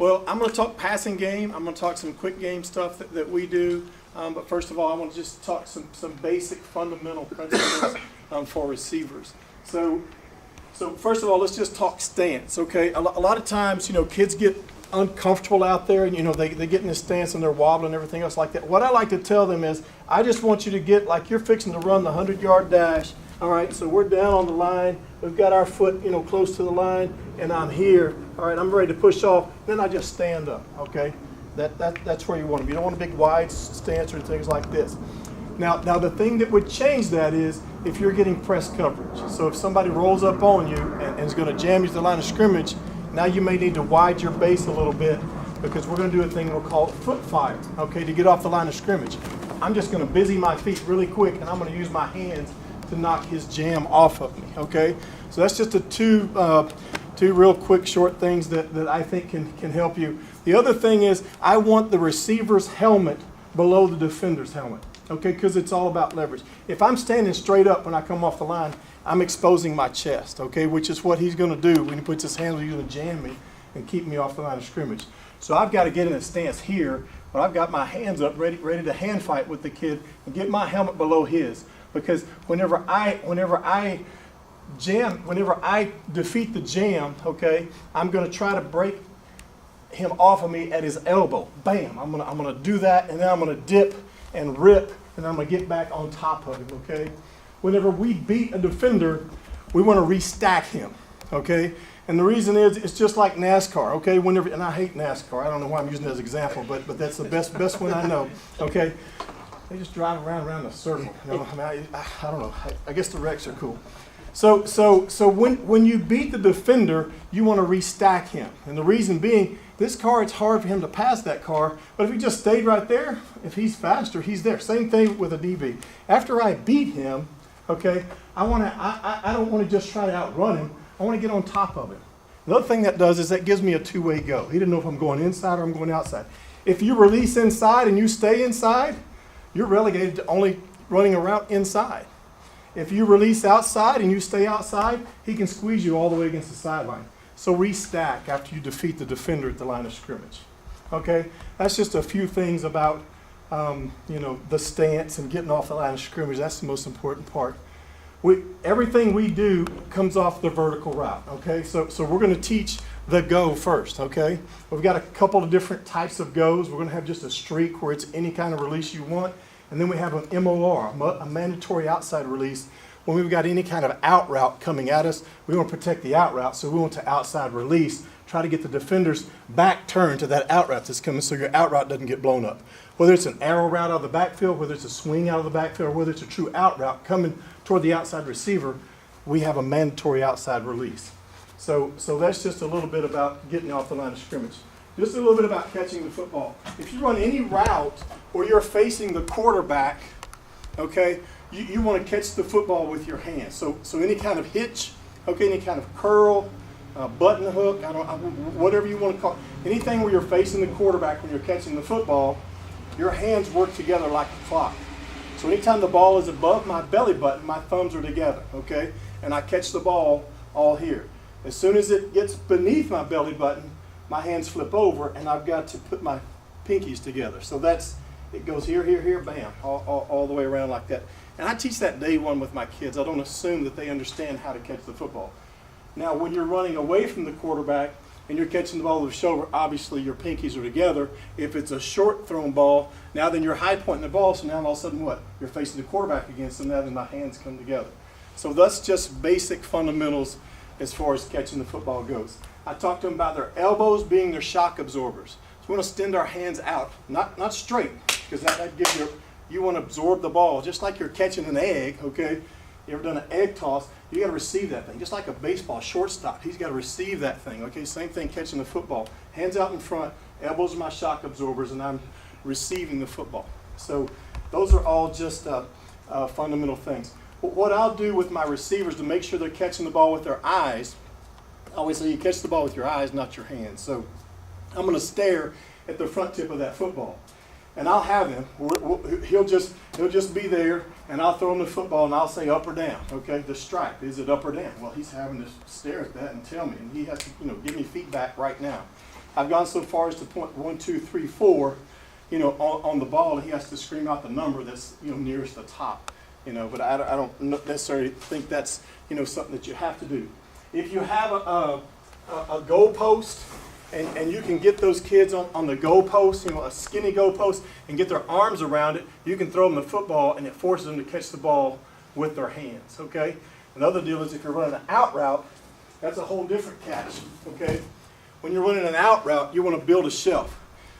Well, I'm going to talk passing game. I'm going to talk some quick game stuff that we do. But first of all, I want to just talk some basic fundamental principles for receivers. So first of all, let's just talk stance, okay? A lot of times, kids get uncomfortable out there and, they get in a stance and they're wobbling and everything else like that. What I like to tell them is, I just want you to get like you're fixing to run the 100-yard dash. All right, so we're down on the line. We've got our foot, close to the line, and I'm here. All right, I'm ready to push off. Then I just stand up, okay? That's where you want to be. You don't want a big wide stance or things like this. Now the thing that would change that is if you're getting press coverage. So if somebody rolls up on you and is going to jam you to the line of scrimmage, now you may need to widen your base a little bit because we're going to do a thing we'll call foot fire, okay, to get off the line of scrimmage. I'm just going to busy my feet really quick, and I'm going to use my hands to knock his jam off of me, okay? So that's just two real quick short things that I think can help you. The other thing is I want the receiver's helmet below the defender's helmet, okay, because it's all about leverage. If I'm standing straight up when I come off the line, I'm exposing my chest, okay, which is what he's going to do when he puts his hands on you to jam me and keep me off the line of scrimmage. So I've got to get in a stance here, but I've got my hands up ready to hand fight with the kid and get my helmet below his. Because whenever I defeat the jam, okay, I'm going to try to break him off of me at his elbow. Bam! I'm gonna do that, and then I'm gonna dip and rip, and I'm gonna get back on top of him. Okay. Whenever we beat a defender, we want to restack him. Okay. And the reason is it's just like NASCAR. Okay. And I hate NASCAR. I don't know why I'm using it as an example, but that's the best one I know. Okay. They just drive around a circle. I don't know. I guess the wrecks are cool. So when you beat the defender, you want to restack him. And the reason being, this car, it's hard for him to pass that car. But if he just stayed right there, if he's faster, he's there. Same thing with a DB. After I beat him, okay, I don't want to just try to outrun him. I want to get on top of him. The other thing that does is that gives me a two-way go. He didn't know if I'm going inside or I'm going outside. If you release inside and you stay inside, you're relegated to only running around inside. If you release outside and you stay outside, he can squeeze you all the way against the sideline. So restack after you defeat the defender at the line of scrimmage. Okay, that's just a few things about the stance and getting off the line of scrimmage. That's the most important part. Everything we do comes off the vertical route. Okay, so we're going to teach the go first. Okay, we've got a couple of different types of goes. We're going to have just a streak where it's any kind of release you want. And then we have an MOR, a mandatory outside release. When we've got any kind of out route coming at us, we want to protect the out route, so we want to outside release, try to get the defender's back turned to that out route that's coming so your out route doesn't get blown up. Whether it's an arrow route out of the backfield, whether it's a swing out of the backfield, or whether it's a true out route coming toward the outside receiver, we have a mandatory outside release. So that's just a little bit about getting off the line of scrimmage. Just a little bit about catching the football. If you run any route where you're facing the quarterback, okay, you want to catch the football with your hands. So any kind of hitch, okay, any kind of curl, button hook, whatever you want to call it, anything where you're facing the quarterback when you're catching the football, your hands work together like a clock. So anytime the ball is above my belly button, my thumbs are together, okay, and I catch the ball all here. As soon as it gets beneath my belly button, my hands flip over, and I've got to put my pinkies together. So it goes here, here, here, bam, all the way around like that. And I teach that day one with my kids. I don't assume that they understand how to catch the football. Now, when you're running away from the quarterback and you're catching the ball with the shoulder, obviously your pinkies are together. If it's a short thrown ball, now then you're high pointing the ball, so now all of a sudden what? You're facing the quarterback again, so now then my hands come together. So that's just basic fundamentals as far as catching the football goes. I talked to them about their elbows being their shock absorbers. So we want to extend our hands out, not straight, because that gives you want to absorb the ball, just like you're catching an egg, okay? You ever done an egg toss? You got to receive that thing, just like a baseball shortstop. He's got to receive that thing, okay? Same thing catching the football. Hands out in front, elbows are my shock absorbers, and I'm receiving the football. So those are all just fundamental things. But what I'll do with my receivers to make sure they're catching the ball with their eyes, I always say you catch the ball with your eyes, not your hands. So I'm going to stare at the front tip of that football. And I'll have him, he'll just be there, and I'll throw him the football, and I'll say up or down, okay? The strike, is it up or down? Well, he's having to stare at that and tell me, and he has to, give me feedback right now. I've gone so far as to point 1, 2, 3, 4, on the ball, and he has to scream out the number that's, nearest the top, but I don't necessarily think that's, something that you have to do. If you have a goal post, and you can get those kids on the goal post, a skinny goal post, and get their arms around it, you can throw them the football, and it forces them to catch the ball with their hands, okay? Another deal is if you're running an out route, that's a whole different catch, okay? When you're running an out route, you want to build a shelf.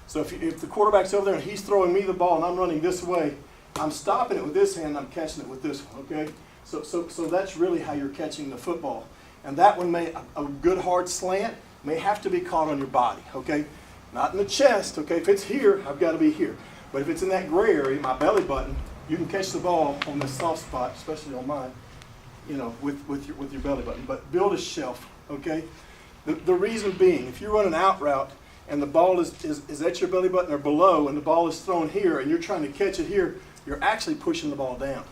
So if the quarterback's over there and he's throwing me the ball and I'm running this way, I'm stopping it with this hand and I'm catching it with this one, okay? So that's really how you're catching the football. And that one a good hard slant may have to be caught on your body, okay? Not in the chest, okay? If it's here, I've got to be here. But if it's in that gray area, my belly button, you can catch the ball on this soft spot, especially on mine, with your belly button. But build a shelf, okay? The reason being, if you run an out route and the ball is at your belly button or below and the ball is thrown here and you're trying to catch it here, you're actually pushing the ball down.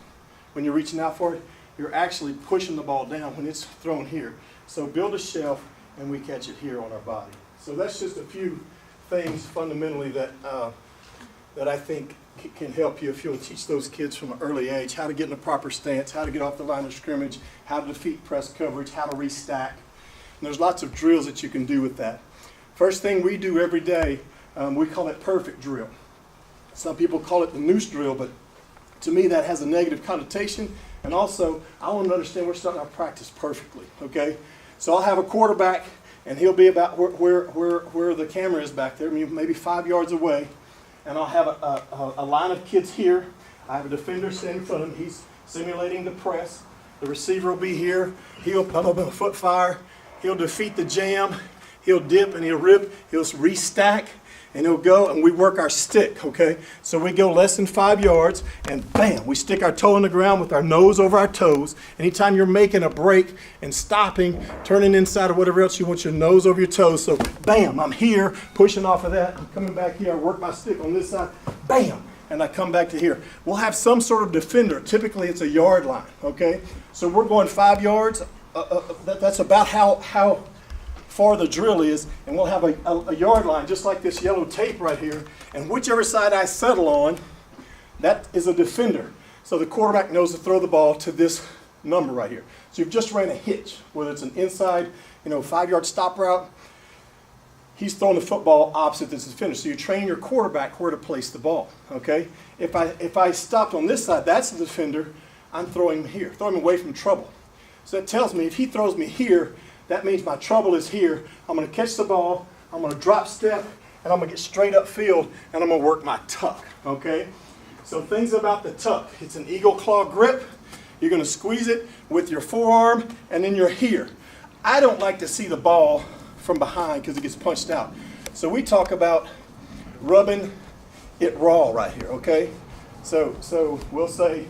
When you're reaching out for it, you're actually pushing the ball down when it's thrown here. So build a shelf and we catch it here on our body. So that's just a few things fundamentally that I think can help you if you'll teach those kids from an early age how to get in a proper stance, how to get off the line of scrimmage, how to defeat press coverage, how to restack. And there's lots of drills that you can do with that. First thing we do every day, we call it perfect drill. Some people call it the noose drill, but to me that has a negative connotation. And also, I want to understand we're starting our practice perfectly, okay? So I'll have a quarterback, and he'll be about where the camera is back there, maybe 5 yards away. And I'll have a line of kids here. I have a defender standing in front of him. He's simulating the press. The receiver will be here. He'll pump up a foot fire. He'll defeat the jam. He'll dip and he'll rip. He'll restack. And he'll go, and we work our stick, okay? So we go less than 5 yards, and bam, we stick our toe in the ground with our nose over our toes. Anytime you're making a break and stopping, turning inside or whatever else, you want your nose over your toes. So bam, I'm here, pushing off of that. I'm coming back here. I work my stick on this side. Bam, and I come back to here. We'll have some sort of defender. Typically, it's a yard line, okay? So we're going 5 yards. That's about how far the drill is, and we'll have a yard line just like this yellow tape right here, and whichever side I settle on, that is a defender. So the quarterback knows to throw the ball to this number right here. So you've just ran a hitch, whether it's an inside, 5-yard stop route, he's throwing the football opposite this defender. So you're training your quarterback where to place the ball, okay? If I stopped on this side, that's the defender, I'm throwing him here, throwing him away from trouble. So that tells me if he throws me here, that means my trouble is here. I'm going to catch the ball, I'm going to drop step, and I'm going to get straight up field, and I'm going to work my tuck, okay? So things about the tuck. It's an eagle claw grip. You're going to squeeze it with your forearm, and then you're here. I don't like to see the ball from behind because it gets punched out. So we talk about rubbing it raw right here, okay? So we'll say,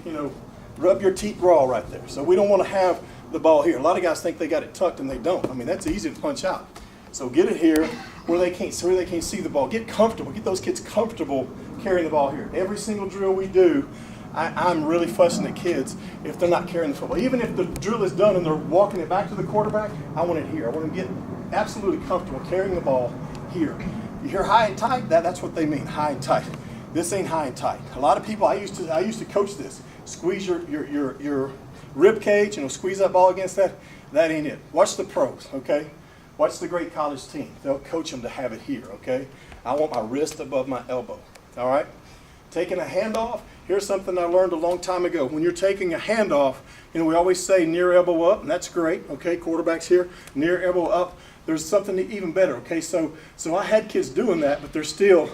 rub your teeth raw right there. So we don't want to have the ball here. A lot of guys think they got it tucked and they don't. I mean, that's easy to punch out. So get it here where they can't see the ball. Get comfortable. Get those kids comfortable carrying the ball here. Every single drill we do, I'm really fussing at kids if they're not carrying the football. Even if the drill is done and they're walking it back to the quarterback, I want it here. I want them to get absolutely comfortable carrying the ball here. You hear high and tight? That's what they mean, high and tight. This ain't high and tight. A lot of people, I used to coach this. Squeeze your rib cage, squeeze that ball against that. That ain't it. Watch the pros, okay? Watch the great college team. They'll coach them to have it here, okay? I want my wrist above my elbow, all right? Taking a handoff, here's something I learned a long time ago. When you're taking a handoff, we always say near elbow up, and that's great, okay? Quarterback's here, near elbow up. There's something even better, okay? So I had kids doing that, but they're still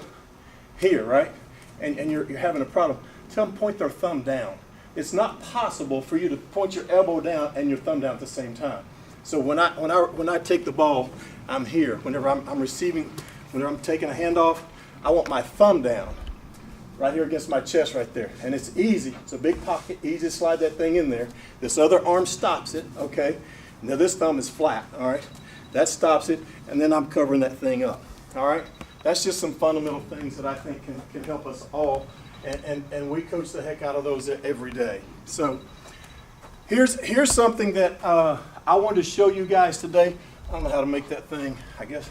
here, right? And you're having a problem. Tell them point their thumb down. It's not possible for you to point your elbow down and your thumb down at the same time. So when I take the ball, I'm here. Whenever I'm receiving, whenever I'm taking a handoff, I want my thumb down, right here against my chest right there. And it's easy. It's a big pocket, easy to slide that thing in there. This other arm stops it, okay? Now this thumb is flat, all right? That stops it, and then I'm covering that thing up, all right? That's just some fundamental things that I think can help us all. And we coach the heck out of those every day. So here's something that I wanted to show you guys today. I don't know how to make that thing, I guess.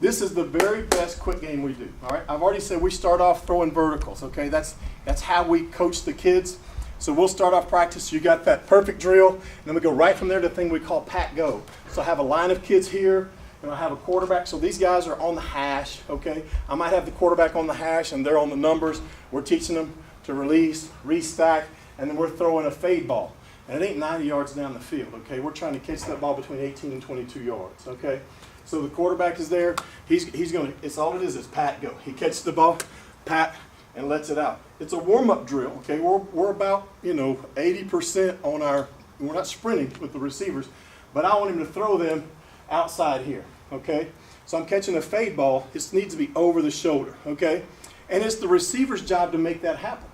This is the very best quick game we do. All right. I've already said we start off throwing verticals. Okay. That's how we coach the kids. So we'll start off practice. You got that perfect drill, and then we go right from there to the thing we call pat go. So I have a line of kids here, and I have a quarterback. So these guys are on the hash. Okay. I might have the quarterback on the hash, and they're on the numbers. We're teaching them to release, restack, and then we're throwing a fade ball. And it ain't 90 yards down the field, okay? We're trying to catch that ball between 18 and 22 yards, okay? So the quarterback is there. He's going to, it's all it is pat go. He catches the ball, pat, and lets it out. It's a warm-up drill, okay? We're about, 80% on our, we're not sprinting with the receivers, but I want him to throw them outside here, okay? So I'm catching a fade ball. It needs to be over the shoulder, okay? And it's the receiver's job to make that happen.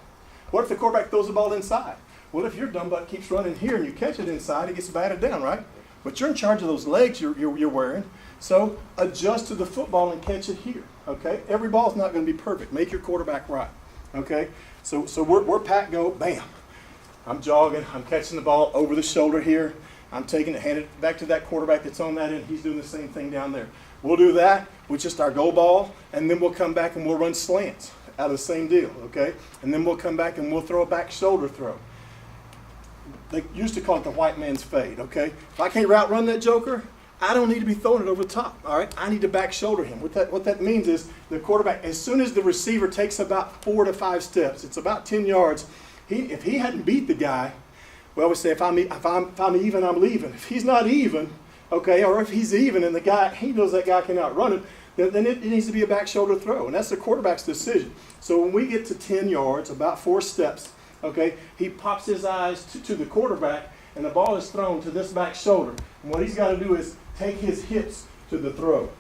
What if the quarterback throws the ball inside? Well, if your dumb butt keeps running here and you catch it inside, it gets batted down, right? But you're in charge of those legs you're wearing. So adjust to the football and catch it here, okay? Every ball's not going to be perfect. Make your quarterback right, okay? So we're pat go, bam. I'm jogging. I'm catching the ball over the shoulder here. I'm taking it, handing it back to that quarterback that's on that end. He's doing the same thing down there. We'll do that with just our go ball, and then we'll come back and we'll run slants out of the same deal, okay? And then we'll come back and we'll throw a back shoulder throw. They used to call it the white man's fade, okay? If I can't route run that joker, I don't need to be throwing it over the top, all right? I need to back shoulder him. What that means is the quarterback, as soon as the receiver takes about 4 to 5 steps, it's about 10 yards, if he hadn't beat the guy, we always say if I'm even, I'm leaving. If he's not even, okay, or if he's even and the guy, he knows that guy can outrun him, then it needs to be a back shoulder throw, and that's the quarterback's decision. So when we get to 10 yards, about 4 steps, okay, he pops his eyes to the quarterback, and the ball is thrown to this back shoulder. And what he's got to do is take his hips to the throw.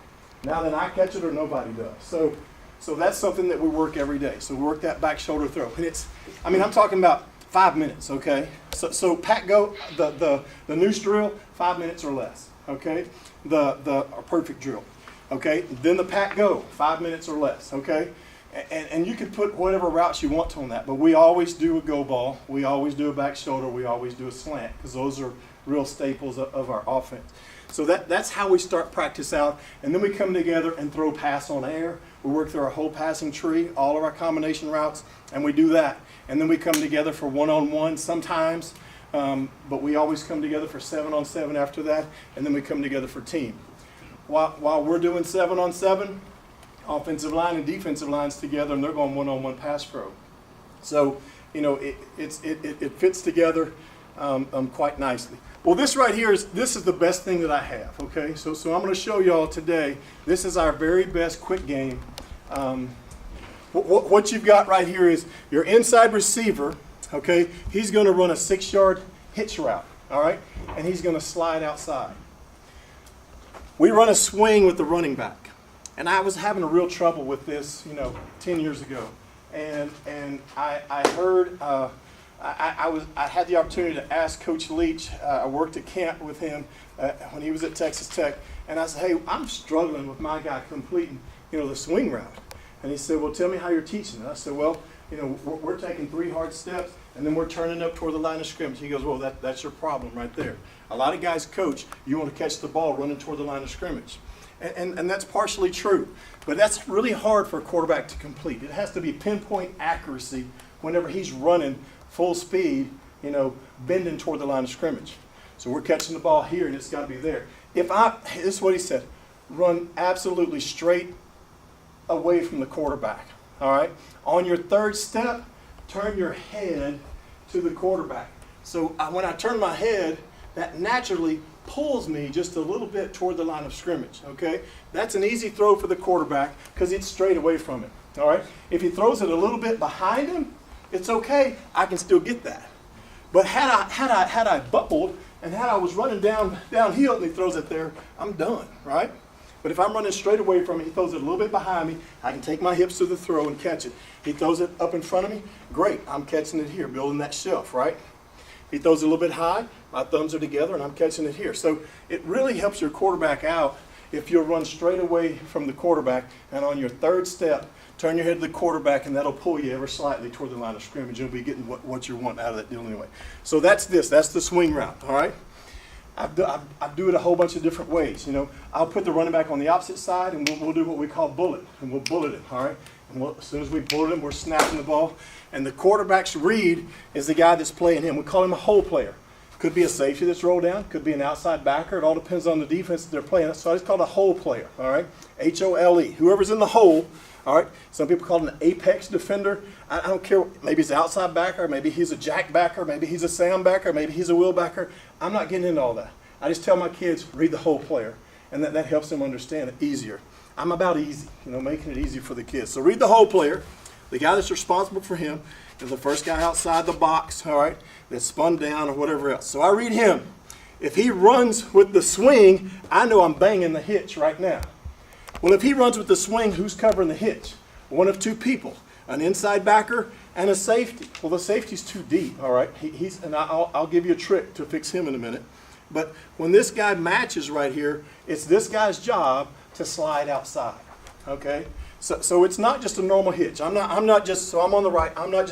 Now then I catch it or nobody does. So that's something that we work every day. So we work that back shoulder throw. And I'm talking about 5 minutes, okay? So pat go, the noose drill, 5 minutes or less, okay? The perfect drill, okay? Then the pat go, 5 minutes or less, okay? And you can put whatever routes you want on that, but we always do a go ball, we always do a back shoulder, we always do a slant, because those are real staples of our offense. So that's how we start practice out, and then we come together and throw pass on air. We work through our whole passing tree, all of our combination routes, and we do that. And then we come together for one-on-one sometimes, but we always come together for 7-on-7 after that, and then we come together for team. While we're doing 7-on-7, offensive line and defensive lines together, and they're going one-on-one pass pro. So, it fits together quite nicely. Well, this right here is the best thing that I have. Okay, so I'm going to show y'all today. This is our very best quick game. What you've got right here is your inside receiver. Okay, he's going to run a 6-yard hitch route. All right, and he's going to slide outside. We run a swing with the running back. And I was having a real trouble with this, 10 years ago. And I heard, I had the opportunity to ask Coach Leach. I worked at camp with him when he was at Texas Tech. And I said, hey, I'm struggling with my guy completing, the swing route. And he said, well, tell me how you're teaching it. I said, well, we're taking 3 hard steps, and then we're turning up toward the line of scrimmage. He goes, well, that's your problem right there. A lot of guys coach, you want to catch the ball running toward the line of scrimmage. And that's partially true, but that's really hard for a quarterback to complete. It has to be pinpoint accuracy whenever he's running full speed, bending toward the line of scrimmage. So we're catching the ball here, and it's got to be there. This is what he said, run absolutely straight away from the quarterback, all right? On your 3rd step, turn your head to the quarterback. So when I turn my head, that naturally pulls me just a little bit toward the line of scrimmage, okay? That's an easy throw for the quarterback because it's straight away from him, all right? If he throws it a little bit behind him, it's okay. I can still get that. But had I bubbled and had I was running downhill and he throws it there, I'm done, right? But if I'm running straight away from him, he throws it a little bit behind me, I can take my hips to the throw and catch it. He throws it up in front of me, great. I'm catching it here, building that shelf, right? He throws it a little bit high, my thumbs are together, and I'm catching it here. So it really helps your quarterback out if you'll run straight away from the quarterback, and on your 3rd step, turn your head to the quarterback, and that'll pull you ever slightly toward the line of scrimmage. You'll be getting what you want out of that deal anyway. So that's the swing route, all right? I do it a whole bunch of different ways. You know, I'll put the running back on the opposite side, and we'll do what we call bullet, and we'll bullet it, all right? And as soon as we bullet him, we're snapping the ball. And the quarterback's read is the guy that's playing him. We call him a hole player. Could be a safety that's rolled down. Could be an outside backer. It all depends on the defense that they're playing. So it's called a hole player, all right? H-O-L-E. Whoever's in the hole, all right? Some people call it an apex defender. I don't care. Maybe he's an outside backer. Maybe he's a jack backer. Maybe he's a Sam backer. Maybe he's a Will backer. I'm not getting into all that. I just tell my kids, read the hole player. And that helps them understand it easier. I'm about easy, you know, making it easy for the kids. So read the hole player. The guy that's responsible for him is the first guy outside the box, all right, that's spun down or whatever else. So I read him. If he runs with the swing, I know I'm banging the hitch right now. Well, if he runs with the swing, who's covering the hitch? One of two people, an inside backer and a safety. Well, the safety's too deep, all right? And I'll give you a trick to fix him in a minute. But when this guy matches right here, it's this guy's job to slide outside, okay? So it's not just a normal hitch. I'm not just, so I'm on the right, I'm not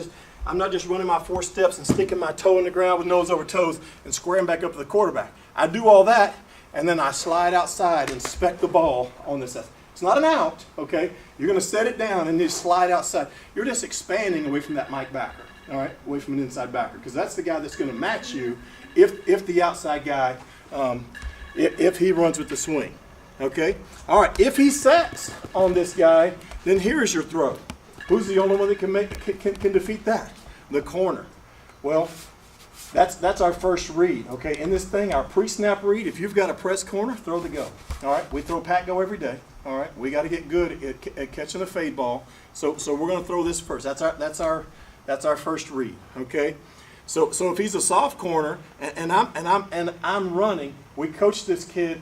just running my 4 steps and sticking my toe in the ground with nose over toes and squaring back up to the quarterback. I do all that, and then I slide outside and spec the ball on this. It's not an out, okay? You're going to set it down and just slide outside. You're just expanding away from that Mike backer, all right? Away from an inside backer, because that's the guy that's going to match you if the outside guy, if he runs with the swing, okay? All right, if he sets on this guy, then here's your throw. Who's the only one that can defeat that? The corner. Well, that's our first read, okay? In this thing, our pre-snap read, if you've got a press corner, throw the go. All right, we throw pat go every day. All right, we got to get good at catching a fade ball. So we're going to throw this first. That's our first read, okay? So if he's a soft corner and I'm running, we coach this kid.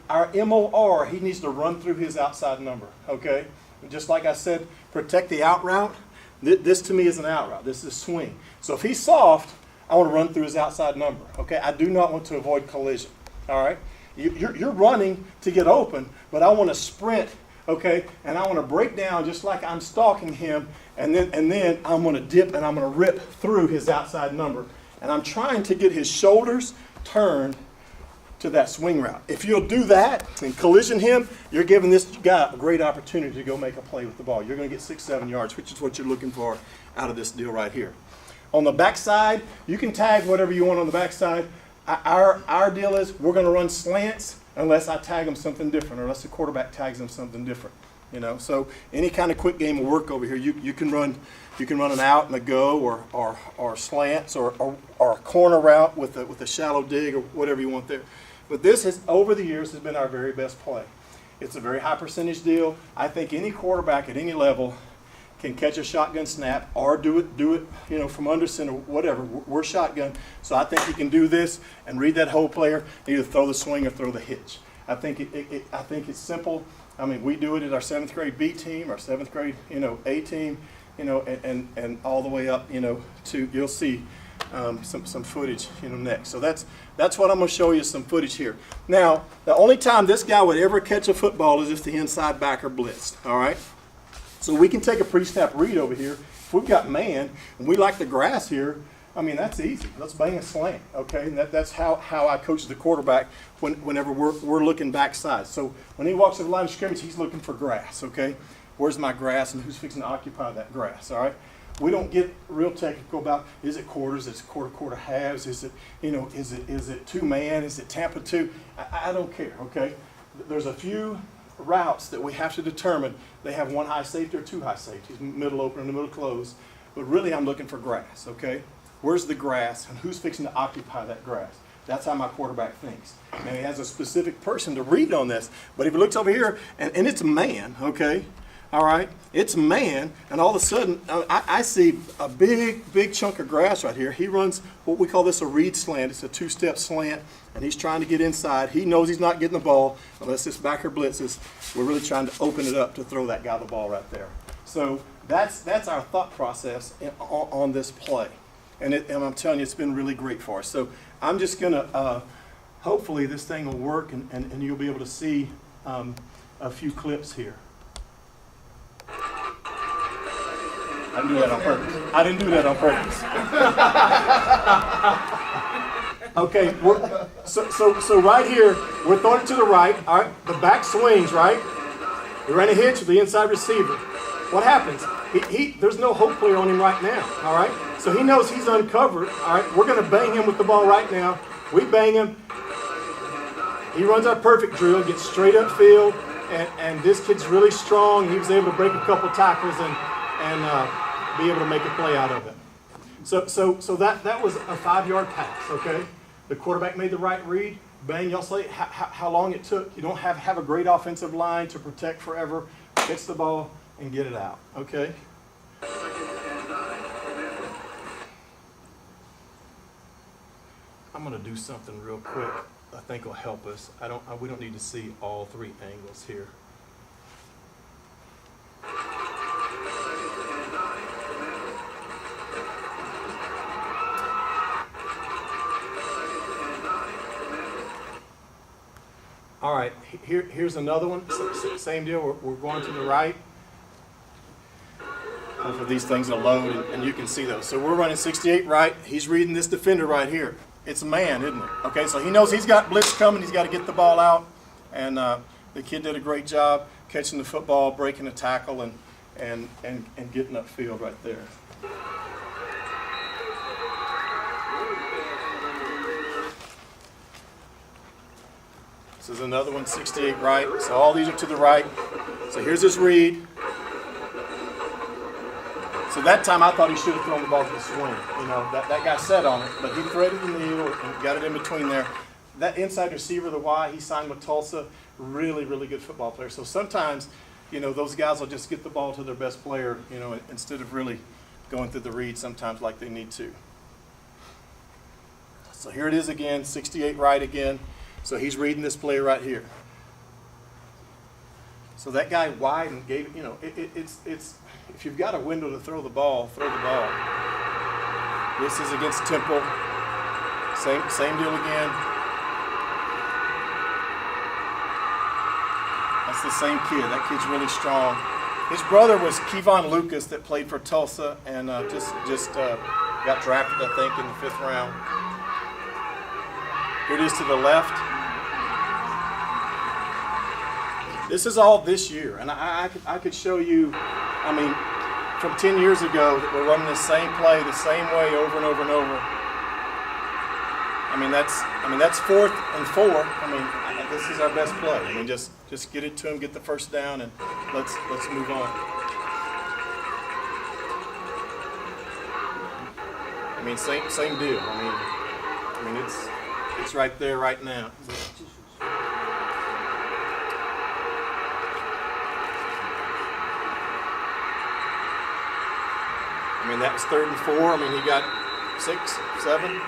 Our MOR, he needs to run through his outside number, okay? Just like I said, protect the out route. This to me is an out route. This is swing. So if he's soft, I want to run through his outside number, okay? I do not want to avoid collision, all right? You're running to get open, but I want to sprint, okay? And I want to break down just like I'm stalking him, and then I'm going to dip and I'm going to rip through his outside number. And I'm trying to get his shoulders turned to that swing route. If you'll do that and collision him, you're giving this guy a great opportunity to go make a play with the ball. You're going to get 6-7 yards, which is what you're looking for out of this deal right here. On the backside, you can tag whatever you want on the backside. Our deal is we're going to run slants unless I tag them something different, or unless the quarterback tags them something different. You know, so any kind of quick game will work over here. You can run an out and a go, or slants, or a corner route with a shallow dig, or whatever you want there. But this has, over the years, has been our very best play. It's a very high percentage deal. I think any quarterback at any level can catch a shotgun snap or do it, you know, from under center, whatever. We're shotgun, so I think he can do this and read that hole player, either throw the swing or throw the hitch. I think it's simple. I mean, we do it at our 7th grade B team, our 7th grade, you know, A team, you know, and all the way up, you know, to, you'll see some footage, you know, next. So that's what I'm going to show you, some footage here. Now, the only time this guy would ever catch a football is if the inside backer blitzed, all right? So we can take a pre-snap read over here. If we've got man and we like the grass here, I mean, that's easy. Let's bang a slant, okay? And that's how I coach the quarterback whenever we're looking backside. So when he walks to the line of scrimmage, he's looking for grass, okay? Where's my grass and who's fixing to occupy that grass, all right? We don't get real technical about, is it quarters, is it quarter halves, is it, you know, is it two-man, is it Tampa 2? I don't care, okay? There's a few routes that we have to determine. They have one high safety or two high safeties, middle open and the middle close. But really I'm looking for grass, okay? Where's the grass and who's fixing to occupy that grass? That's how my quarterback thinks. Now he has a specific person to read on this, but if he looks over here and it's a man, okay? All right, it's man, and all of a sudden I see a big chunk of grass right here. He runs what we call this a read slant. It's a 2-step slant, and he's trying to get inside. He knows he's not getting the ball unless this backer blitzes. We're really trying to open it up to throw that guy the ball right there. So that's our thought process on this play, and I'm telling you, it's been really great for us. So I'm just gonna hopefully this thing will work, and you'll be able to see a few clips here. I didn't do that on purpose. Okay, so right here, we're throwing it to the right. All right, the back swings, right? We ran a hitch with the inside receiver. What happens? There's no hope player on him right now, all right? So he knows he's uncovered, all right? We're going to bang him with the ball right now. We bang him. He runs our perfect drill, gets straight up field, and this kid's really strong. He was able to break a couple tackles and be able to make a play out of it. So that was a 5-yard pass, okay? The quarterback made the right read. Bang, y'all say how long it took. You don't have a great offensive line to protect forever. Catch the ball and get it out, okay? I'm going to do something real quick I think will help us. We don't need to see all 3 angles here. All right, here's another one. Same deal. We're going to the right. Both of these things are low, and you can see those. So we're running 68 right. He's reading this defender right here. It's a man, isn't it? Okay, so he knows he's got blitz coming. He's got to get the ball out. And the kid did a great job catching the football, breaking a tackle, and getting upfield right there. This is another one, 68 right. So all these are to the right. So here's his read. So that time I thought he should have thrown the ball to the swing. You know, that guy sat on it, but he threaded the needle and got it in between there. That inside receiver, the Y, he signed with Tulsa, really, really good football player. So sometimes, you know, those guys will just get the ball to their best player, you know, instead of really going through the read sometimes like they need to. So here it is again, 68 right again. So he's reading this play right here. So that guy wide and gave, you know, it's if you've got a window to throw the ball, throw the ball. This is against Temple. Same deal again. That's the same kid. That kid's really strong. His brother was Kevon Lucas that played for Tulsa and just got drafted, I think, in the 5th round. Here it is to the left. This is all this year, and I could show you, I mean, from 10 years ago that we're running the same play the same way over and over and over. I mean that's 4th and 4. I mean, this is our best play. I mean, just get it to him, get the first down, and let's move on. I mean, same deal. I mean it's right there right now. I mean, that was 3rd and 4. I mean, he got 6, 7.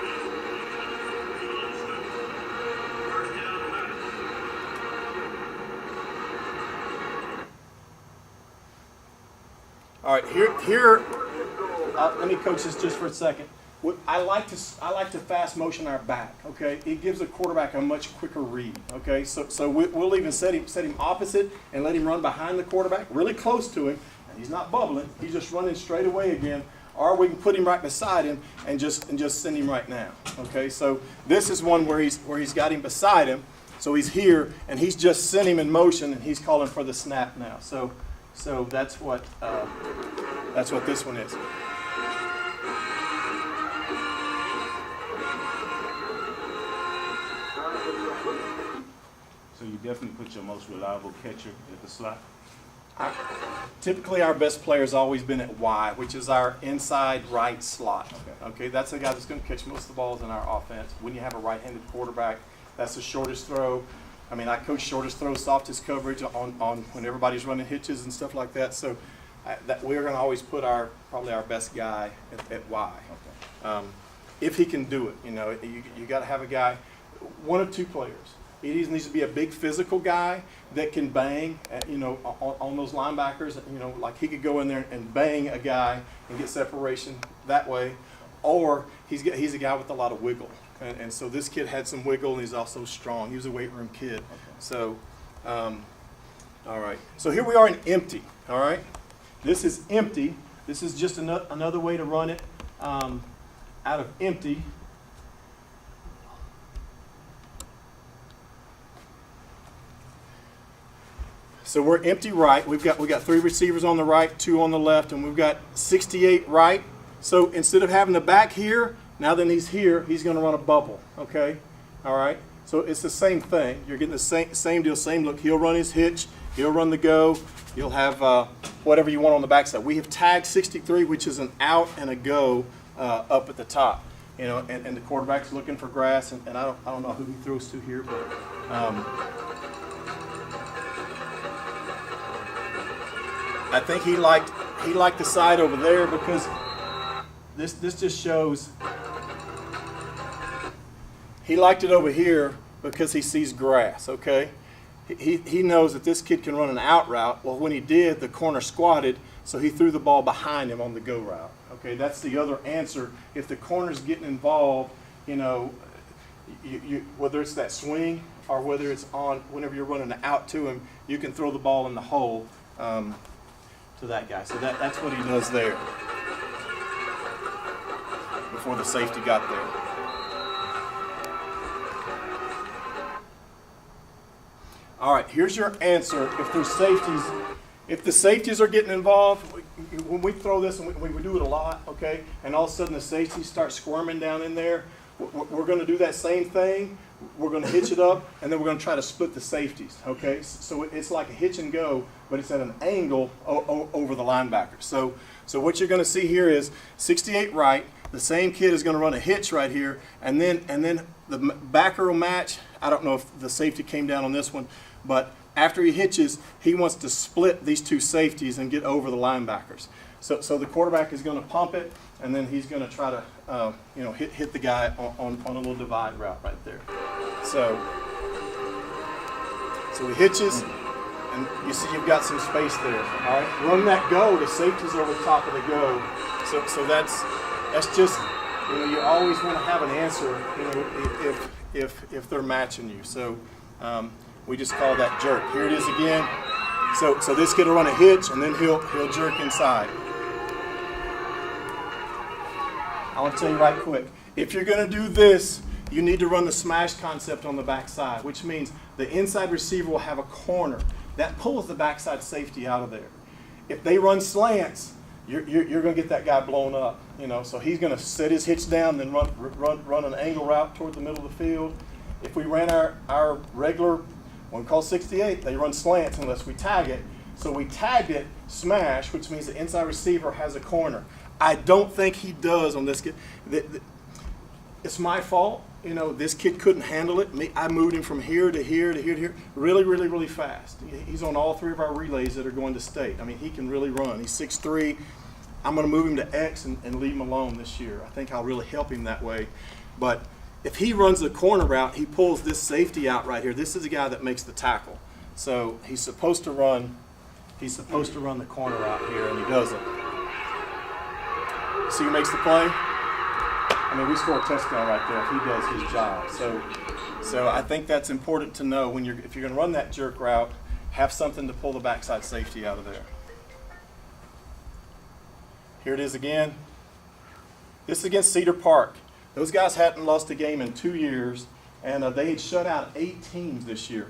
All right, here. Let me coach this just for a second. I like to fast motion our back. Okay, it gives the quarterback a much quicker read. Okay, so we'll even set him opposite and let him run behind the quarterback, really close to him. He's not bubbling. He's just running straight away again. Or we can put him right beside him and just send him right now. Okay, so this is one where he's got him beside him. So he's here and he's just sent him in motion and he's calling for the snap now. So that's what this one is. So you definitely put your most reliable catcher at the slot? Typically, our best player has always been at Y, which is our inside right slot. Okay, that's the guy that's going to catch most of the balls in our offense. When you have a right-handed quarterback, that's the shortest throw. I mean, I coach shortest throw, softest coverage on when everybody's running hitches and stuff like that. So that we're going to always put probably our best guy at Y. Okay. If he can do it, you know, you got to have a guy, one of 2 players. He needs to be a big physical guy that can bang, you know, on those linebackers. You know, like he could go in there and bang a guy and get separation that way. Or he's a guy with a lot of wiggle. And so this kid had some wiggle, and he's also strong. He was a weight room kid. Okay. So, all right. So here we are in empty. All right. This is empty. This is just another way to run it out of empty. So we're empty right. We got 3 receivers on the right, 2 on the left, and we've got 68 right. So instead of having the back here, now that he's here, he's going to run a bubble. Okay, all right. So it's the same thing. You're getting the same deal, same look. He'll run his hitch. He'll run the go. You'll have whatever you want on the backside. We have tagged 63, which is an out and a go up at the top. You know, and the quarterback's looking for grass, and I don't know who he throws to here, but. I think he liked the side over there because this just shows he liked it over here because he sees grass. Okay, he knows that this kid can run an out route. Well, when he did, the corner squatted, so he threw the ball behind him on the go route. Okay, that's the other answer. If the corner's getting involved, you know, whether it's that swing or whether it's on whenever you're running out to him, you can throw the ball in the hole. To that guy. So that's what he does there before the safety got there. All right, here's your answer. If the safeties are getting involved, when we throw this, and we do it a lot, okay, and all of a sudden the safeties start squirming down in there, we're going to do that same thing. We're going to hitch it up, and then we're going to try to split the safeties, okay? So it's like a hitch and go, but it's at an angle over the linebacker. So what you're going to see here is 68 right. The same kid is going to run a hitch right here, and then the backer will match. I don't know if the safety came down on this one, but after he hitches, he wants to split these 2 safeties and get over the linebackers. So the quarterback is going to pump it, and then he's going to try to hit the guy on a little divide route right there. So he hitches, and you see you've got some space there. All right, run that go. The safety's over the top of the go. So that's just, you know, you always want to have an answer, you know, if they're matching you. So we just call that jerk. Here it is again. So this kid will run a hitch, and then he'll jerk inside. I want to tell you right quick, if you're going to do this, you need to run the smash concept on the backside, which means the inside receiver will have a corner. That pulls the backside safety out of there. If they run slants, you're going to get that guy blown up. You know, so he's going to set his hitch down, then run an angle route toward the middle of the field. If we ran our regular, one called 68, they run slants unless we tag it. So we tagged it smash, which means the inside receiver has a corner. I don't think he does on this kid. It's my fault. You know, this kid couldn't handle it. I moved him from here to here to here to here really, really, really fast. He's on all 3 of our relays that are going to state. I mean, he can really run. He's 6'3". I'm going to move him to X and leave him alone this year. I think I'll really help him that way. But if he runs the corner route, he pulls this safety out right here. This is the guy that makes the tackle. So he's supposed to run the corner route here, and he doesn't. See who makes the play? I mean, we score a touchdown right there if he does his job. So I think that's important to know if you're going to run that jerk route, have something to pull the backside safety out of there. Here it is again. This is against Cedar Park. Those guys hadn't lost a game in 2 years, and they had shut out 8 teams this year.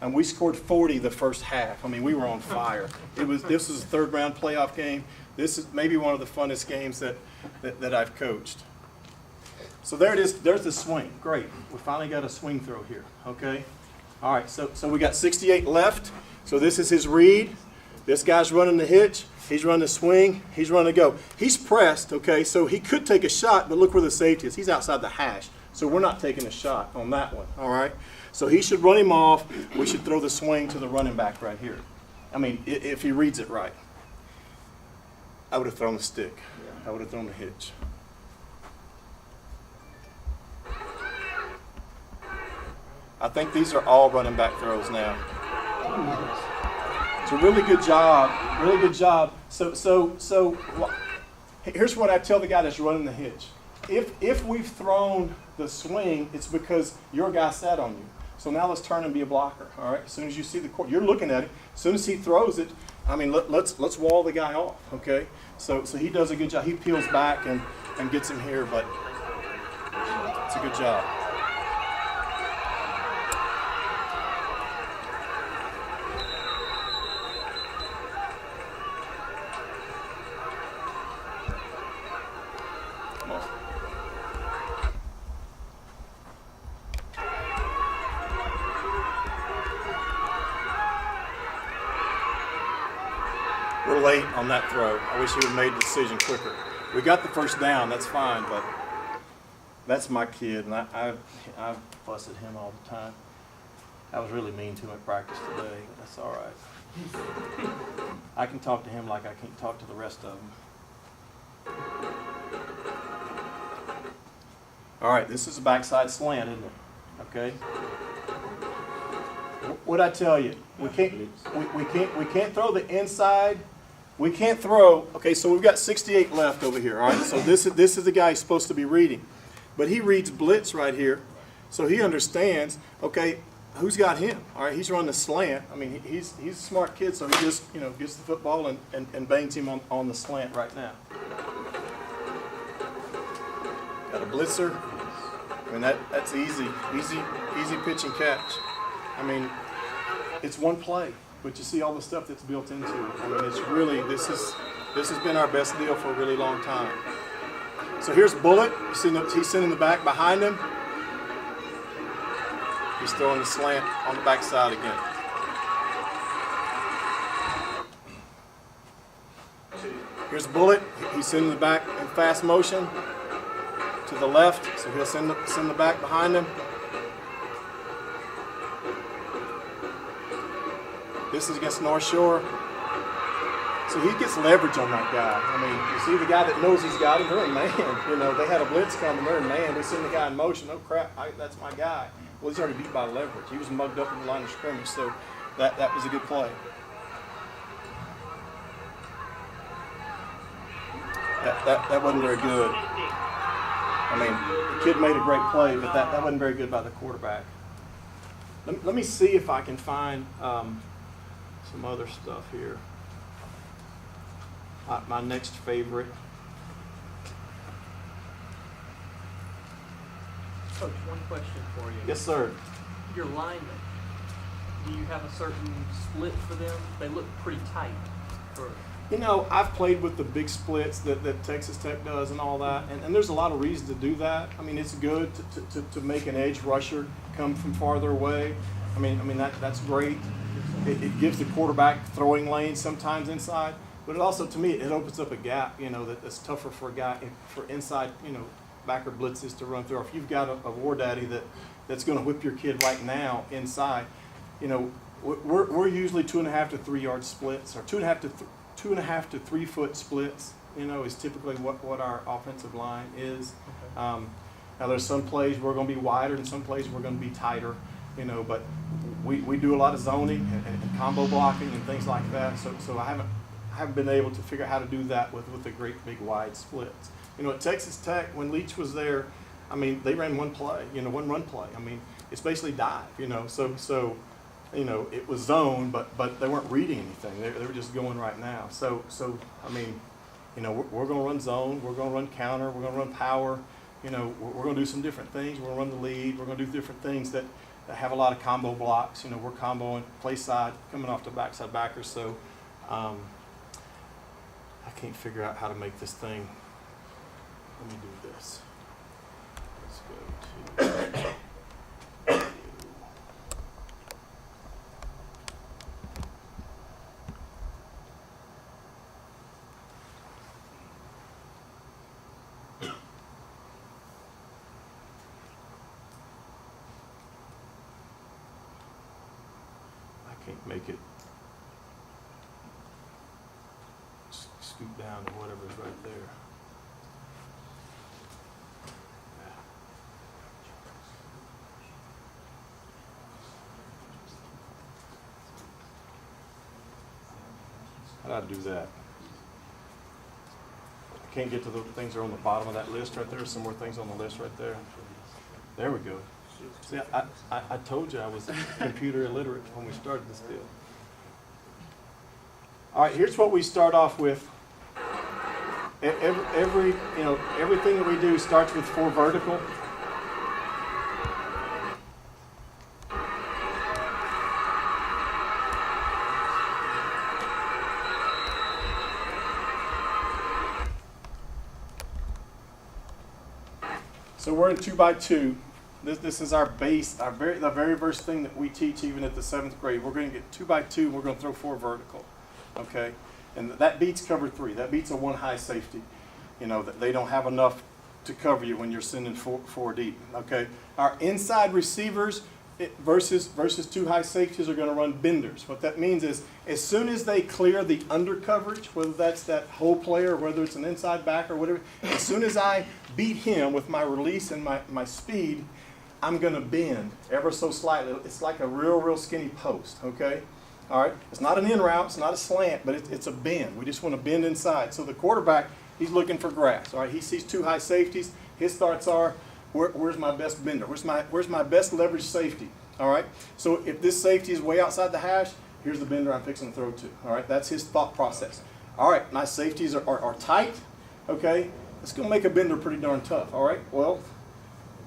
And we scored 40 the first half. I mean, we were on fire. This was a 3rd round playoff game. This is maybe one of the funnest games that I've coached. So there it is. There's the swing. Great. We finally got a swing throw here. Okay. All right. So we got 68 left. So this is his read. This guy's running the hitch. He's running the swing. He's running the go. He's pressed. Okay. So he could take a shot, but look where the safety is. He's outside the hash. So we're not taking a shot on that one. All right. So he should run him off. We should throw the swing to the running back right here. I mean, if he reads it right. I would have thrown the stick. I would have thrown the hitch. I think these are all running back throws now. It's a really good job. Really good job. So here's what I tell the guy that's running the hitch. If we've thrown the swing, it's because your guy sat on you. So now let's turn and be a blocker. All right. As soon as you see the court, you're looking at it. As soon as he throws it, I mean, let's wall the guy off. Okay. So he does a good job. He peels back and gets him here, but it's a good job. little late on that throw. I wish he would have made the decision quicker. We got the first down, that's fine, but that's my kid, and I fuss at him all the time. I was really mean to him at practice today. That's all right. I can talk to him like I can't talk to the rest of them. All right, this is a backside slant, isn't it? Okay. What'd I tell you? We can't throw the inside. We can't throw. Okay, so we've got 68 left over here. All right. So this is the guy he's supposed to be reading, but he reads blitz right here, so he understands. Okay, who's got him? All right, he's running the slant. I mean, he's a smart kid, so he just gets the football and bangs him on the slant right now. Got a blitzer. I mean that's easy pitch and catch. I mean, it's one play, but you see all the stuff that's built into it. I mean, it's really this has been our best deal for a really long time. So here's Bullet. He's sending the back behind him. He's throwing the slant on the backside again. Here's Bullet. He's sending the back in fast motion to the left, so he'll send the back behind him. This is against North Shore. So he gets leverage on that guy. I mean, you see the guy that knows he's got him, they're in man. They had a blitz coming, they're in man. They send the guy in motion. Oh crap, that's my guy. Well, he's already beat by leverage. He was mugged up in the line of scrimmage, so that was a good play. That wasn't very good. I mean, the kid made a great play, but that wasn't very good by the quarterback. Let me see if I can find some other stuff here. My next favorite. Coach, one question for you. Yes, sir. Your linemen, do you have a certain split for them? They look pretty tight. I've played with the big splits that Texas Tech does and all that, and there's a lot of reasons to do that. I mean, it's good to make an edge rusher come from farther away. I mean that's great. It gives the quarterback throwing lanes sometimes inside, but it also, to me, it opens up a gap, that's tougher for a guy, for inside, backer blitzes to run through. Or if you've got a war daddy that's going to whip your kid right now inside, we're usually 2.5 to 3 yard splits, or 2.5 to 3 foot splits, is typically what our offensive line is. Now there's some plays we're going to be wider and some plays we're going to be tighter, but we do a lot of zoning and combo blocking and things like that. So I haven't been able to figure out how to do that with the great big wide splits. At Texas Tech, when Leach was there, I mean, they ran one play, one run play. I mean, it's basically dive, so it was zone, but they weren't reading anything. They were just going right now. So I mean, we're going to run zone. We're going to run counter. We're going to run power. We're going to do some different things. We're going to run the lead. We're going to do different things that have a lot of combo blocks. We're comboing play side, coming off the backside backers. So I can't figure out how to make this thing. Let me do this. Let's go to. Can't make it scoot down to whatever's right there. How do I do that? I can't get to the things that are on the bottom of that list right there. Some more things on the list right there. There we go. See, I told you I was computer illiterate when we started this deal. All right, here's what we start off with. Everything that we do starts with 4 vertical. So we're in 2 by 2. This is our base, the very first thing that we teach even at the 7th grade. We're going to get 2 by 2. We're going to throw 4 vertical. Okay. And that beats cover 3. That beats a 1 high safety. You know, that they don't have enough to cover you when you're sending 4 deep. Okay. Our inside receivers versus 2 high safeties are going to run benders. What that means is, as soon as they clear the under coverage, whether that's that whole player, or whether it's an inside back or whatever, as soon as I beat him with my release and my speed, I'm going to bend ever so slightly. It's like a real skinny post, okay? All right? It's not an in route, it's not a slant, but it's a bend. We just want to bend inside. So the quarterback, he's looking for grass, all right? He sees 2 high safeties. His thoughts are, where's my best bender? Where's my best leverage safety? All right? So if this safety is way outside the hash, here's the bender I'm fixing to throw to. All right? That's his thought process. All right, my safeties are tight, okay? It's going to make a bender pretty darn tough, all right? Well,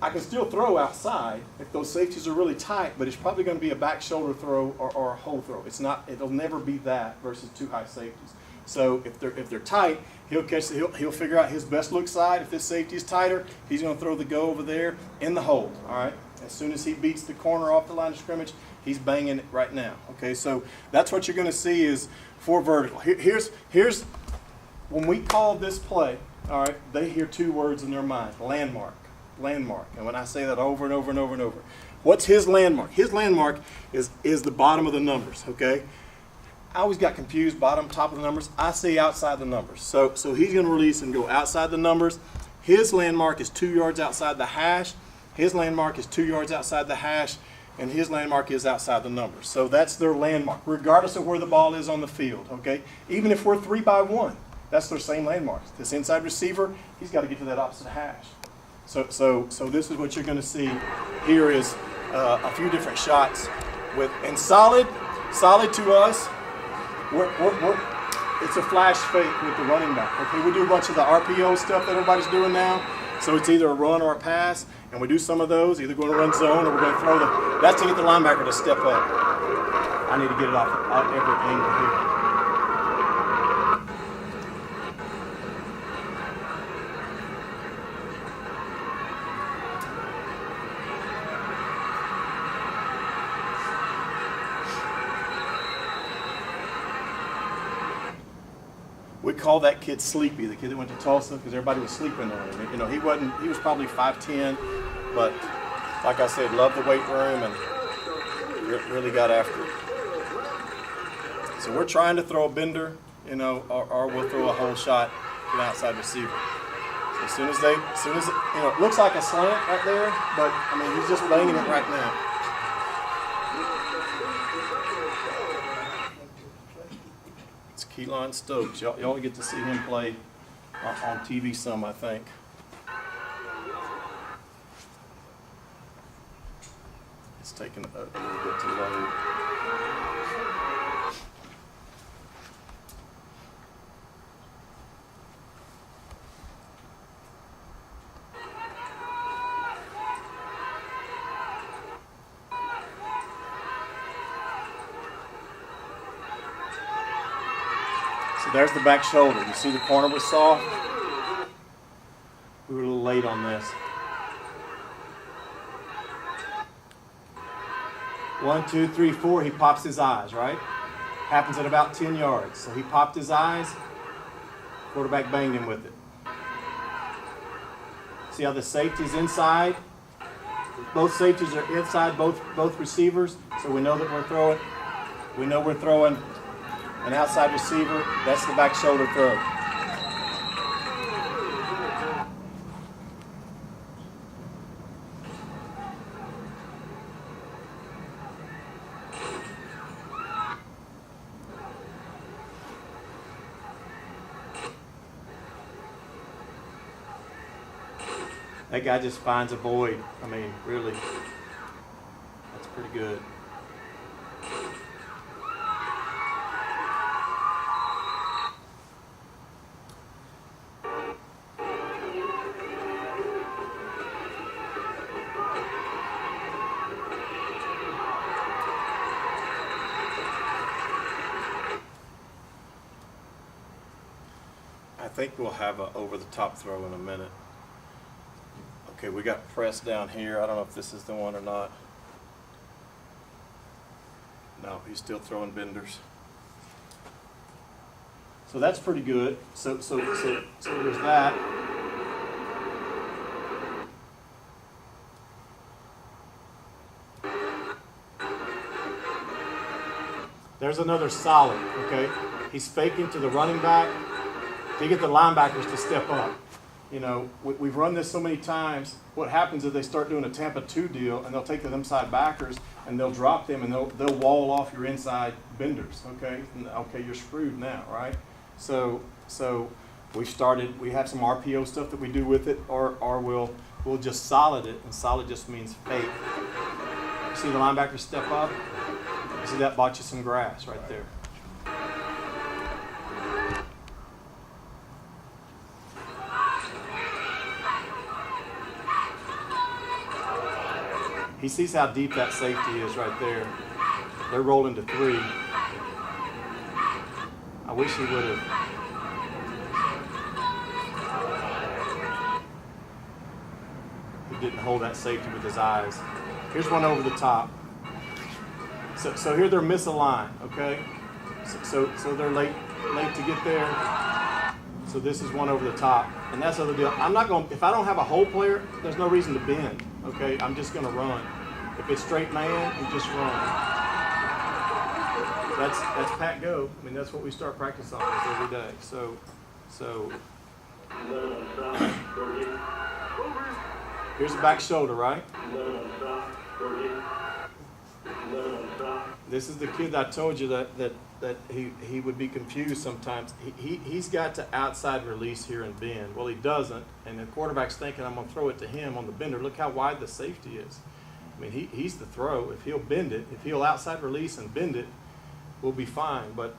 I can still throw outside if those safeties are really tight, but it's probably going to be a back shoulder throw or a hole throw. It'll never be that versus 2 high safeties. So if they're tight, he'll figure out his best look side. If this safety is tighter, he's going to throw the go over there in the hole. All right. As soon as he beats the corner off the line of scrimmage, he's banging it right now. Okay. So that's what you're going to see is 4 vertical. Here's when we call this play. All right. They hear 2 words in their mind: landmark. Landmark. And when I say that over and over and over and over, what's his landmark? His landmark is the bottom of the numbers, okay? I always got confused, bottom, top of the numbers. I say outside the numbers. So he's going to release and go outside the numbers. His landmark is 2 yards outside the hash. His landmark is 2 yards outside the hash. And his landmark is outside the numbers. So that's their landmark, regardless of where the ball is on the field, okay? Even if we're 3-by-1, that's their same landmarks. This inside receiver, he's got to get to that opposite hash. So this is what you're going to see. Here is a few different shots and solid to us. It's a flash fake with the running back. Okay, we do a bunch of the RPO stuff that everybody's doing now. So it's either a run or a pass, and we do some of those. Either going to run zone or we're going to throw that's to get the linebacker to step up. I need to get it off every angle here. We call that kid Sleepy, the kid that went to Tulsa, because everybody was sleeping on him. You know, he was probably 5'10", but like I said, loved the weight room and really got after it. So we're trying to throw a bender, you know, or we'll throw a whole shot to an outside receiver. So as soon as you know, it looks like a slant right there, but I mean, he's just banging it right now. Keelan Stokes. Y'all get to see him play on TV some, I think. It's taking a little bit to load. There's the back shoulder. You see the corner was soft? We were a little late on this. 1, 2, 3, 4. He pops his eyes, right? Happens at about 10 yards. So he popped his eyes. Quarterback banged him with it. See how the safety's inside? Both safeties are inside, both receivers. So we know that we're throwing. We know we're throwing an outside receiver. That's the back shoulder throw. That guy just finds a void. I mean, really, that's pretty good. I think we'll have an over-the-top throw in a minute. Okay, we got press down here. I don't know if this is the one or not. No, he's still throwing benders. So that's pretty good. So there's that. There's another solid, okay? He's faking to the running back to get the linebackers to step up. You know, we've run this so many times. What happens is they start doing a Tampa 2 deal, and they'll take the inside backers, and they'll drop them, and they'll wall off your inside benders, okay? And, okay, you're screwed now, right? So we have some RPO stuff that we do with it, or we'll just solid it, and solid just means fake. You see the linebackers step up? You see that bought you some grass right there. He sees how deep that safety is right there. They're rolling to 3. I wish he would have. He didn't hold that safety with his eyes. Here's one over the top. So here they're misaligned, okay? So they're late to get there. So this is one over the top. And that's the other deal. I'm not going, if I don't have a hole player, there's no reason to bend, okay? I'm just going to run. If it's straight man, you just run. That's pat go. I mean, that's what we start practice on every day. So here's the back shoulder, right? This is the kid that I told you that he would be confused sometimes. He's got to outside release here and bend. Well, he doesn't, and the quarterback's thinking, I'm going to throw it to him on the bender. Look how wide the safety is. I mean, he's the throw. If he'll bend it, if he'll outside release and bend it, we'll be fine. But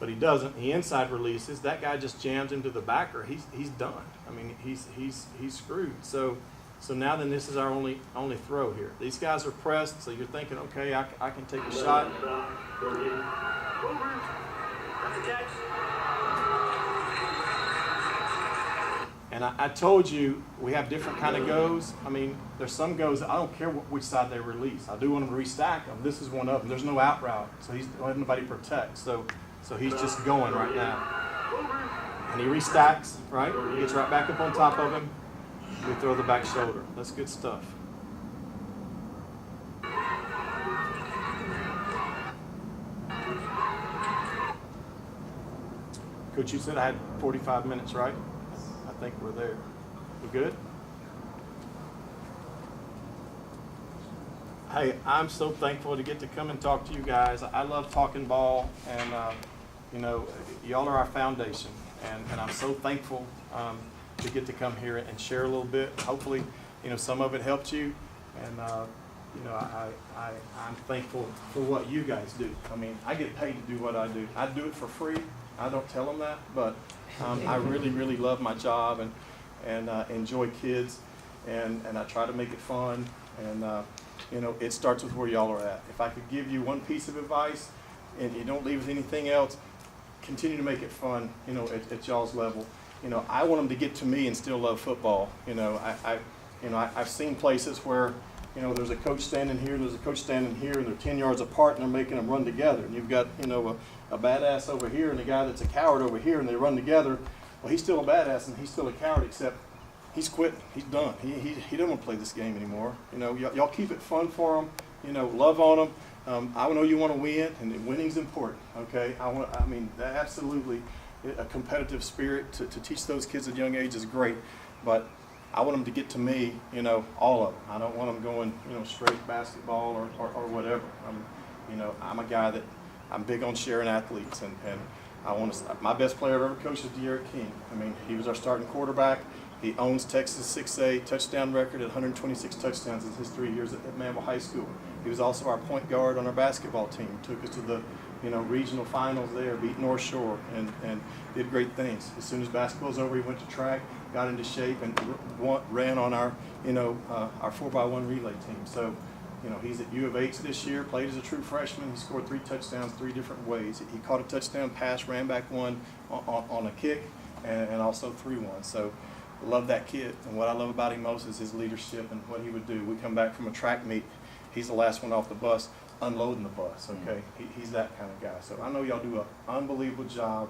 he doesn't. He inside releases. That guy just jams him to the backer. He's done. I mean, he's screwed. So now then this is our only throw here. These guys are pressed, so you're thinking, okay, I can take a shot. And I told you we have different kind of goes. I mean, there's some goes, I don't care which side they release. I do want them to restack them. This is one of them. There's no out route, so he's don't have nobody protect. So he's just going right now. And he restacks, right? He gets right back up on top of him. We throw the back shoulder. That's good stuff. Coach, you said I had 45 minutes, right? I think we're there. We good? Hey, I'm so thankful to get to come and talk to you guys. I love talking ball, and you know, y'all are our foundation, and I'm so thankful to get to come here and share a little bit. Hopefully, you know, some of it helped you, and you know, I'm thankful for what you guys do. I mean, I get paid to do what I do. I do it for free. I don't tell them that, but I really, really love my job and enjoy kids, and I try to make it fun. And you know, it starts with where y'all are at. If I could give you one piece of advice, and you don't leave with anything else, continue to make it fun. You know, at y'all's level. You know, I want them to get to me and still love football. You know, I've seen places where, you know, there's a coach standing here, there's a coach standing here, and they're 10 yards apart, and they're making them run together. And you've got, you know, a badass over here and a guy that's a coward over here, and they run together. Well, he's still a badass, and he's still a coward, except he's quitting. He's done. He doesn't want to play this game anymore. You know, y'all keep it fun for him. You know, love on him. I know you want to win, and winning's important. Okay, I mean, absolutely, a competitive spirit to teach those kids at a young age is great, but I want them to get to me, you know, all of them. I don't want them going, you know, straight basketball or whatever. You know, I'm a guy that I'm big on sharing athletes, and I want to. My best player I've ever coached is De'Aaron King. I mean, he was our starting quarterback. He owns Texas 6A touchdown record at 126 touchdowns in his 3 years at Manvel High School. He was also our point guard on our basketball team. Took us to the, you know, regional finals there, beat North Shore, and did great things. As soon as basketball was over, he went to track, got into shape, and ran on our, you know, our 4x1 relay team. So, you know, he's at U of H this year, played as a true freshman. He scored 3 touchdowns 3 different ways. He caught a touchdown pass, ran back one on a kick, and also threw one. So, love that kid. And what I love about him most is his leadership and what he would do. We come back from a track meet. He's the last one off the bus, unloading the bus, okay? He's that kind of guy. So I know y'all do an unbelievable job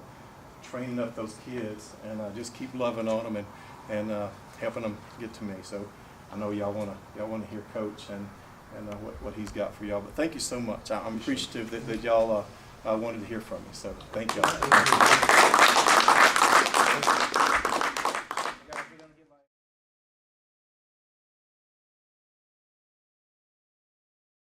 training up those kids and just keep loving on them and helping them get to me. So I know y'all wanna hear Coach and what he's got for y'all. But thank you so much. I'm appreciative that y'all wanted to hear from me. So thank y'all.